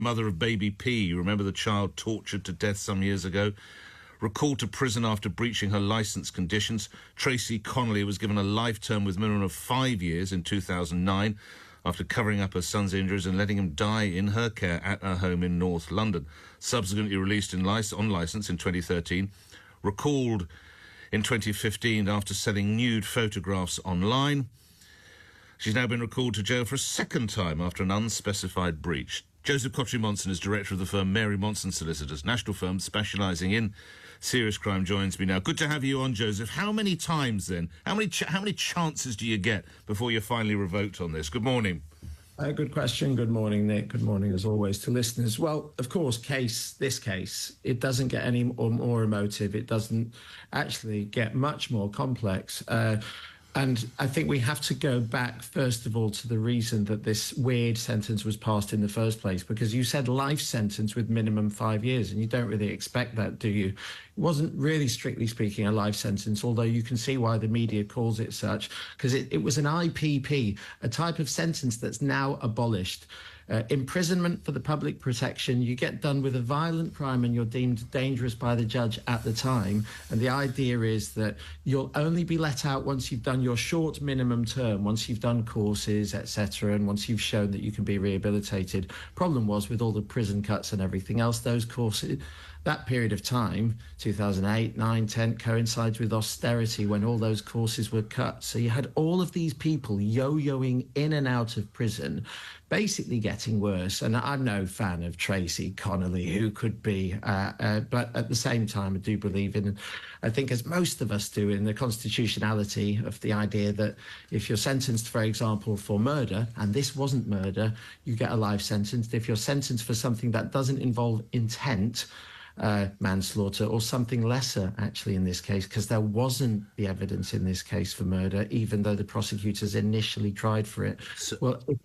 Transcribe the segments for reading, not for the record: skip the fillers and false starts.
mother of baby P, you remember the child tortured to death some years ago, recalled to prison after breaching her licence conditions. Tracey Connelly was given a life term with minimum of 5 years in 2009 after covering up her son's injuries and letting him die in her care at her home in North London. Subsequently released on licence in 2013, recalled in 2015 after selling nude photographs online. She's now been recalled to jail for a second time after an unspecified breach. Joseph Kotrie-Monson is director of the firm Mary Monson Solicitors, national firm specialising in serious crime, joins me now. Good to have you on, Joseph. How many times then? How many chances do you get before you're finally revoked on this? Good morning. Good question. Good morning, Nick. Good morning, as always, to listeners. Well, of course, this case, it doesn't get any more emotive. It doesn't actually get much more complex. And I think we have to go back, first of all, to the reason that this weird sentence was passed in the first place, because you said life sentence with minimum 5 years, and you don't really expect that, do you? It wasn't really, strictly speaking, a life sentence, although you can see why the media calls it such, because it was an IPP, a type of sentence that's now abolished. Imprisonment for the public protection. You get done with a violent crime and you're deemed dangerous by the judge at the time. And the idea is that you'll only be let out once you've done your short minimum term, once you've done courses, etc., and once you've shown that you can be rehabilitated. Problem was, with all the prison cuts and everything else, those courses, that period of time, 2008, 9, 10, coincides with austerity when all those courses were cut. So you had all of these people yo-yoing in and out of prison, basically getting worse. And I'm no fan of Tracey Connelly, who could be, but at the same time, I do believe in, I think as most of us do, in the constitutionality of the idea that if you're sentenced, for example, for murder, and this wasn't murder, you get a life sentence. If you're sentenced for something that doesn't involve intent, manslaughter, or something lesser, actually, in this case, because there wasn't the evidence in this case for murder, even though the prosecutors initially tried for it. So, well, if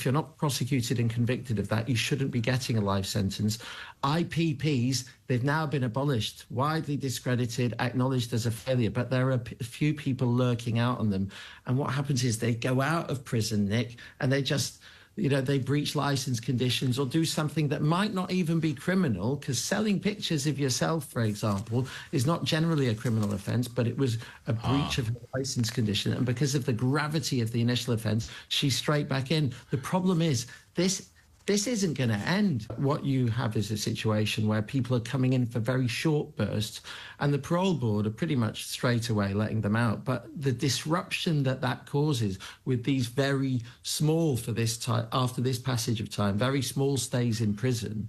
you're not prosecuted and convicted of that, you shouldn't be getting a life sentence. IPPs, they've now been abolished, widely discredited, acknowledged as a failure, but there are a few people lurking out on them. And what happens is they go out of prison, Nick, and they just, they breach license conditions or do something that might not even be criminal, because selling pictures of yourself, for example, is not generally a criminal offence, but it was a breach of a license condition. And because of the gravity of the initial offence, she's straight back in. The problem is this isn't going to end. What you have is a situation where people are coming in for very short bursts, and the parole board are pretty much straight away letting them out. But the disruption that causes with these very small, for this time, after this passage of time, very small stays in prison,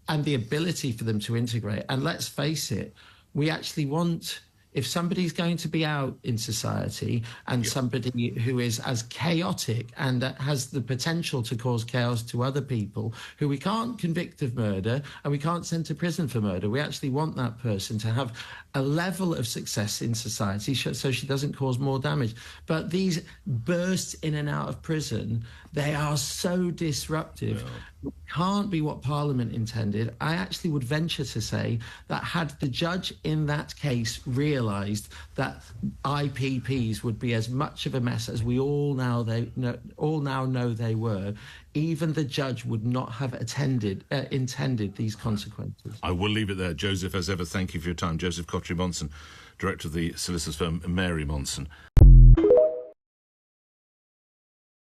and the ability for them to integrate. And let's face it, we actually want, if somebody's going to be out in society and somebody who is as chaotic and has the potential to cause chaos to other people, who we can't convict of murder and we can't send to prison for murder, we actually want that person to have a level of success in society so she doesn't cause more damage. But these bursts in and out of prison, they are so disruptive. It can't be what Parliament intended. I actually would venture to say that had the judge in that case realised that IPPs would be as much of a mess as we all now know they were, even the judge would not have intended these consequences. I will leave it there. Joseph, as ever, thank you for your time. Joseph Kotrie-Monson, director of the solicitors firm Mary Monson.